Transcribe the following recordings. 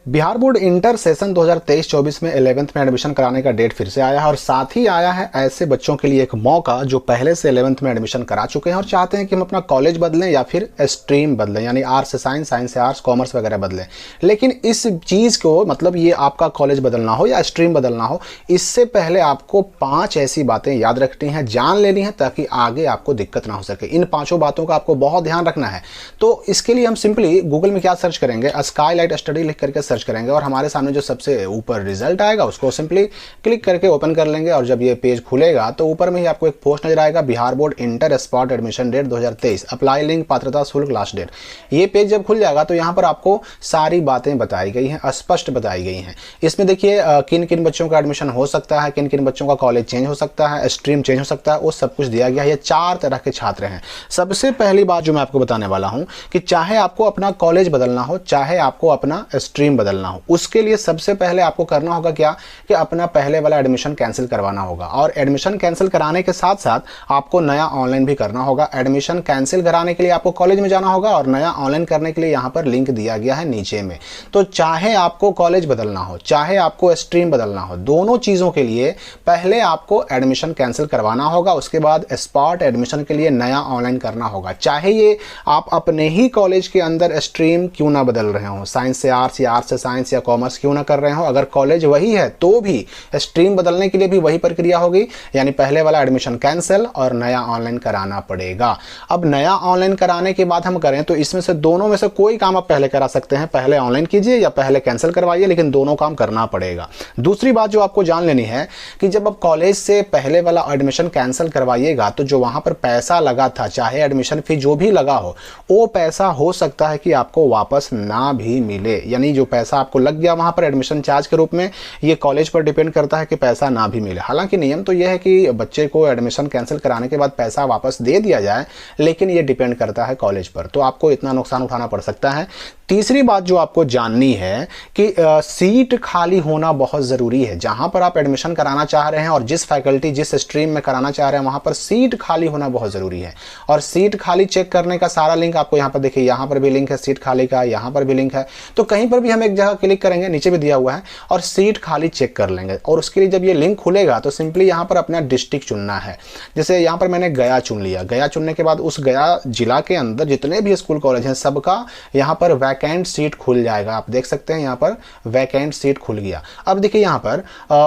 Bihar board inter session 2023-24 में 11th में admission कराने का डेट फिर से आया है और साथ ही आया है ऐसे बच्चों के लिए एक मौका जो पहले से 11th में एडमिशन करा चुके हैं और चाहते हैं कि हम अपना कॉलेज बदलें या फिर स्ट्रीम बदलें, यानी आर्ट्स से साइंस, साइंस से आर्ट्स, कॉमर्स वगैरह बदलें। लेकिन इस चीज़ को, मतलब ये आपका कॉलेज बदलना हो या स्ट्रीम बदलना हो, इससे पहले आपको 5 ऐसी बातें याद रखनी है, जान लेनी है, ताकि आगे आपको दिक्कत ना हो सके। इन 5 बातों का आपको बहुत ध्यान रखना है। तो इसके लिए हम सिंपली गूगल में क्या सर्च करेंगे, स्काईलाइट स्टडी लिख करके सर्च करेंगे और हमारे सामने जो सबसे ऊपर रिजल्ट आएगा उसको सिंपली क्लिक करके ओपन कर लेंगे। और जब ये पेज खुलेगा तो ऊपर में ही आपको एक पोस्ट नजर आएगा, Bihar board inter spot admission date 2023, apply link, पात्रता शुल्क, लास्ट डेट। ये पेज जब खुल जाएगा तो यहाँ पर आपको सारी बातें बताई गई हैं, स्पष्ट बताई गई हैं। इसमें देखिए किन किन बच्चों का एडमिशन हो सकता है, किन किन बच्चों का कॉलेज चेंज हो सकता है, स्ट्रीम चेंज हो सकता है, वो सब कुछ दिया गया है। ये 4 तरह के छात्र हैं। सबसे पहली बात जो मैं आपको बताने वाला हूं कि चाहे आपको अपना कॉलेज बदलना हो, चाहे आपको अपना स्ट्रीम बदलना हो, उसके लिए सबसे पहले आपको करना होगा क्या कि अपना पहले वाला एडमिशन कैंसिल करवाना होगा। और एडमिशन कैंसिल कराने के साथ साथ आपको नया ऑनलाइन भी करना होगा। एडमिशन कैंसिल कराने के लिए आपको कॉलेज में जाना होगा और नया ऑनलाइन करने के लिए यहां पर लिंक दिया गया है नीचे में। तो चाहे आपको कॉलेज बदलना हो, चाहे आपको स्ट्रीम बदलना हो, दोनों चीजों के लिए पहले आपको एडमिशन कैंसिल करवाना होगा, उसके बाद स्पॉट एडमिशन के लिए नया ऑनलाइन करना होगा। चाहे ये आप अपने ही कॉलेज के अंदर स्ट्रीम क्यों ना बदल रहे हो, साइंस से आर्ट्स या आर्ट्स से साइंस या कॉमर्स क्यों ना कर रहे हो, अगर कॉलेज वही है तो भी स्ट्रीम बदलने के लिए भी वही प्रक्रिया होगी, यानी पहले वाला एडमिशन कैंसिल और नया ऑनलाइन कराना पड़ेगा। अब नया ऑनलाइन कराने के बाद हम करें तो इसमें से दोनों में से कोई काम आप पहले करा सकते हैं, पहले ऑनलाइन कीजिए या पहले कैंसिल करवाइए, लेकिन दोनों काम करना पड़ेगा। दूसरी बात जो आपको जान लेनी है कि जब आप कॉलेज से पहले वाला एडमिशन कैंसिल करवाइएगा तो जो वहां पर पैसा लगा था, चाहे एडमिशन फी जो भी लगा हो, वो पैसा हो सकता है कि आपको वापस ना भी मिले। यानी जो पैसा आपको लग गया वहां पर एडमिशन चार्ज के रूप में, ये कॉलेज पर डिपेंड करता है कि पैसा ना भी मिले। हालांकि नियम तो यह है कि बच्चे को एडमिशन कैंसिल कराने के बाद पैसा वापस दे दिया जाए, लेकिन ये डिपेंड करता है कॉलेज पर, तो आपको इतना नुकसान उठाना पड़ सकता है। तीसरी बात जो आपको जाननी है कि सीट खाली होना बहुत जरूरी है। जहां पर आप एडमिशन कराना चाह रहे हैं और जिस फैकल्टी, जिस स्ट्रीम में कराना चाह रहे हैं, वहां पर सीट खाली होना बहुत जरूरी है। और सीट खाली चेक करने का सारा लिंक आपको यहां पर देखिए, यहां पर भी लिंक है सीट खाली का, यहां पर भी लिंक है। तो कहीं पर भी हम एक जगह क्लिक करेंगे, नीचे भी दिया हुआ है, और सीट खाली चेक कर लेंगे। और उसके लिए जब ये लिंक खुलेगा तो सिंपली यहां पर अपना डिस्ट्रिक्ट चुनना है। जैसे यहां पर मैंने गया चुन लिया। गया चुनने के बाद उस गया जिला के अंदर जितने भी स्कूल कॉलेज हैं सबका यहां पर वैकेंट सीट खुल जाएगा। आप देख सकते हैं यहां पर वैकेंट सीट खुल गया। अब देखिए यहां पर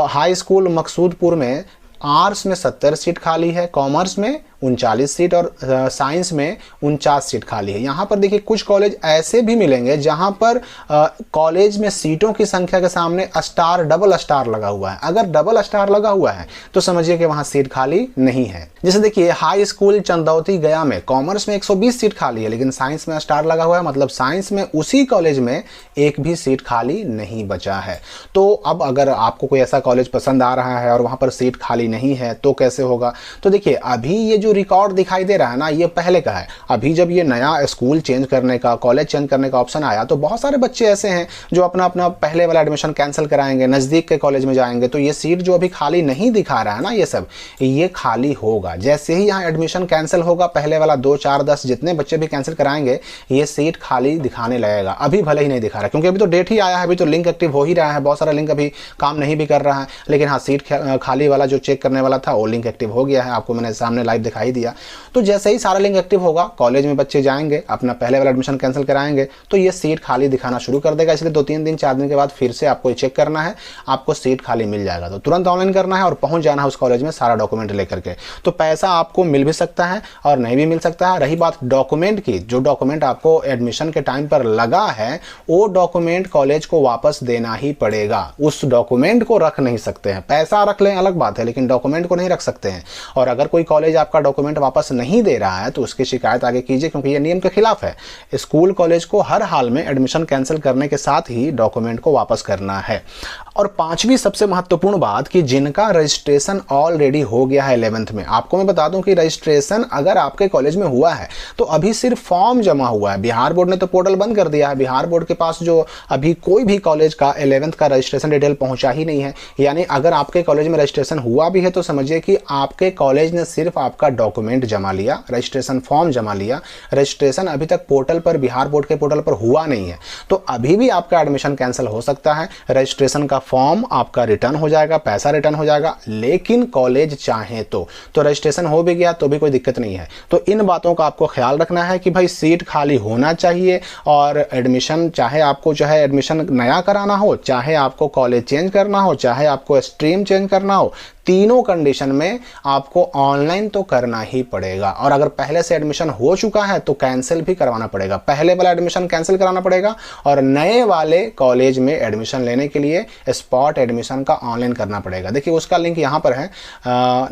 हाई स्कूल मकसूदपुर में आर्ट्स में 70 सीट खाली है, कॉमर्स में 39 सीट और साइंस में 49 सीट खाली है। यहाँ पर देखिए कुछ कॉलेज ऐसे भी मिलेंगे जहाँ पर कॉलेज में सीटों की संख्या के सामने स्टार, डबल स्टार लगा हुआ है। अगर डबल स्टार लगा हुआ है तो समझिए कि वहाँ सीट खाली नहीं है। जैसे देखिए हाई स्कूल चंदौती गया में कॉमर्स में 120 सीट खाली है, लेकिन साइंस में स्टार लगा हुआ है, मतलब साइंस में उसी कॉलेज में एक भी सीट खाली नहीं बचा है। तो अब अगर आपको कोई ऐसा कॉलेज पसंद आ रहा है और वहाँ पर सीट खाली नहीं है तो कैसे होगा? तो देखिए अभी ये जो रिकॉर्ड दिखाई दे रहा है ना, ये पहले का है। अभी जब ये नया स्कूल चेंज करने का, कॉलेज चेंज करने का ऑप्शन आया तो बहुत सारे बच्चे ऐसे हैं जो अपना अपना पहले वाला एडमिशन कैंसिल कराएंगे, नजदीक के कॉलेज में जाएंगे। तो ये सीट जो अभी खाली नहीं दिखा रहा है ना, ये सब ये खाली होगा। जैसे ही यहाँ एडमिशन कैंसिल होगा, पहले वाला 2, 4, 10 जितने बच्चे भी कैंसिल कराएंगे, ये सीट खाली दिखाने लगेगा। अभी भले ही नहीं दिखा रहा क्योंकि अभी तो डेट ही आया है, अभी तो लिंक एक्टिव हो ही रहा है। बहुत सारा लिंक अभी काम नहीं भी कर रहा है, लेकिन हाँ सीट खाली वाला जो चेक करने वाला था वो लिंक एक्टिव हो गया है। आपको मैंने सामने लाइव दिखाई दिया। तो जैसे ही सारा लिंक एक्टिव होगा, कॉलेज में बच्चे जाएंगे, अपना पहले वाला एडमिशन कैंसिल कराएंगे, तो ये सीट खाली दिखाना शुरू कर देगा। इसलिए 2-3 दिन 4 दिन के बाद फिर से आपको चेक करना है, आपको सीट खाली मिल जाएगा। तो तुरंत ऑनलाइन करना है और पहुंच जाना है उस कॉलेज में सारा डॉक्यूमेंट लेकर के। तो पैसा आपको मिल भी सकता है और नहीं भी मिल सकता है। रही बात डॉक्यूमेंट की, जो डॉक्यूमेंट आपको एडमिशन के टाइम पर लगा है वो डॉक्यूमेंट कॉलेज को वापस देना ही पड़ेगा। उस डॉक्यूमेंट को रख नहीं सकते हैं। पैसा रख लें अलग बात है, लेकिन डॉक्यूमेंट को नहीं रख सकते हैं। और अगर कोई कॉलेज आपका डॉक्यूमेंट वापस नहीं दे रहा है तो उसकी शिकायत आगे कीजिए, क्योंकि ये नियम के खिलाफ है। स्कूल कॉलेज को हर हाल में एडमिशन कैंसिल करने के साथ ही डॉक्यूमेंट को वापस करना है। और 5वीं सबसे महत्वपूर्ण बात कि जिनका रजिस्ट्रेशन ऑलरेडी हो गया है 11th में, आपको मैं बता दूं कि रजिस्ट्रेशन अगर आपके कॉलेज में हुआ है तो अभी सिर्फ फॉर्म जमा हुआ है। बिहार बोर्ड ने तो पोर्टल बंद कर दिया है। बिहार बोर्ड के पास जो अभी कोई भी कॉलेज का 11th का रजिस्ट्रेशन डिटेल पहुंचा ही नहीं है। यानी अगर आपके कॉलेज में रजिस्ट्रेशन हुआ भी है तो समझिए कि आपके कॉलेज ने सिर्फ आपका डॉक्यूमेंट जमा लिया, रजिस्ट्रेशन फॉर्म जमा लिया, रजिस्ट्रेशन अभी तक पोर्टल पर, बिहार बोर्ड के पोर्टल पर हुआ नहीं है, तो अभी भी आपका एडमिशन कैंसिल हो सकता है। रजिस्ट्रेशन का फॉर्म आपका रिटर्न हो जाएगा, पैसा रिटर्न हो जाएगा, लेकिन कॉलेज चाहे तो रजिस्ट्रेशन हो भी गया तो भी कोई दिक्कत नहीं है। तो इन बातों का आपको ख्याल रखना है कि भाई सीट खाली होना चाहिए, और एडमिशन चाहे आपको जो है एडमिशन नया कराना हो, चाहे आपको कॉलेज चेंज करना हो, चाहे आपको स्ट्रीम चेंज करना हो, तीनों कंडीशन में आपको ऑनलाइन तो करना ही पड़ेगा। और अगर पहले से एडमिशन हो चुका है तो कैंसिल भी करवाना पड़ेगा, पहले वाला एडमिशन कैंसिल कराना पड़ेगा, और नए वाले कॉलेज में एडमिशन लेने के लिए स्पॉट एडमिशन का ऑनलाइन करना पड़ेगा। देखिए उसका लिंक यहाँ पर है,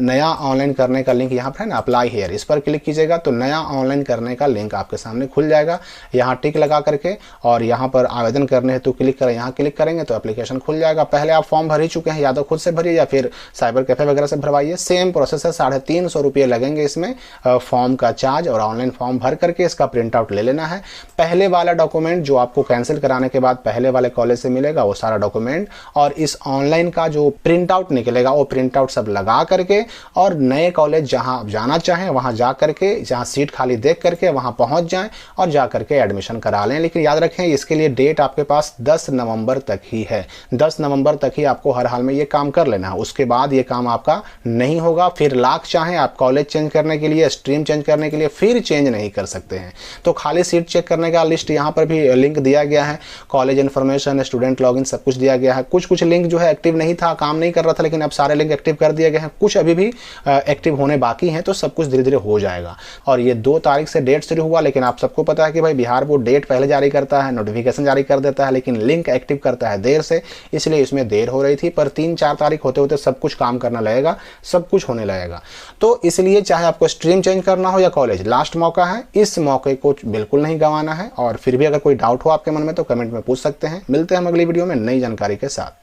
नया ऑनलाइन करने का लिंक यहाँ पर है ना, अप्लाई हियर, इस पर क्लिक कीजिएगा तो नया ऑनलाइन करने का लिंक आपके सामने खुल जाएगा। यहाँ टिक लगा करके और यहाँ पर आवेदन करने हेतु क्लिक करें, यहाँ क्लिक करेंगे तो एप्लीकेशन खुल जाएगा। पहले आप फॉर्म भर ही चुके हैं, या तो खुद से भरिए या फिर साइबर कैफे वगैरह से भरवाइए, सेम प्रोसेस है। 350 रुपये लगेंगे इसमें फॉर्म का चार्ज, और ऑनलाइन फॉर्म भर करके इसका प्रिंट आउट ले लेना है। पहले वाला डॉक्यूमेंट जो आपको कैंसिल कराने के बाद पहले वाले कॉलेज से मिलेगा वो सारा डॉक्यूमेंट, और इस ऑनलाइन का जो प्रिंट आउट निकलेगा वो प्रिंट आउट सब लगा करके, और नए कॉलेज जहां आप जाना चाहें वहां जा करके, जहां सीट खाली देख करके वहां पहुंच जाएं और जा करके एडमिशन करा लें। लेकिन याद रखें इसके लिए डेट आपके पास 10 नवंबर तक ही है, 10 नवंबर तक ही आपको हर हाल में ये काम कर लेना है, उसके बाद ये काम आपका नहीं होगा। फिर लाख चाहें आप कॉलेज चेंज करने के लिए, स्ट्रीम चेंज करने के लिए, फिर चेंज नहीं कर सकते हैं। तो खाली सीट चेक करने का लिस्ट यहाँ पर भी लिंक दिया गया है, कॉलेज इन्फॉर्मेशन, स्टूडेंट लॉगिन सब कुछ दिया गया है। कुछ लिंक जो है एक्टिव नहीं था, काम नहीं कर रहा था, लेकिन अब सारे लिंक एक्टिव कर दिए गए हैं, कुछ अभी भी एक्टिव होने बाकी हैं, तो सब कुछ धीरे धीरे हो जाएगा। और ये 2 तारीख से डेट शुरू हुआ, लेकिन आप सबको पता है कि भाई बिहार बोर्ड डेट पहले जारी करता है, नोटिफिकेशन जारी कर देता है, लेकिन लिंक एक्टिव करता है देर से, इसलिए इसमें देर हो रही थी। पर 3-4 तारीख होते होते सब कुछ काम करना लगेगा, सब कुछ होने लगेगा। तो इसलिए चाहे आपको स्ट्रीम चेंज करना हो या कॉलेज, लास्ट मौका है, इस मौके को बिल्कुल नहीं गंवाना है। और फिर भी अगर कोई डाउट हो आपके मन में तो कमेंट में पूछ सकते हैं। मिलते हैं हम अगली वीडियो में नई जानकारी के साथ।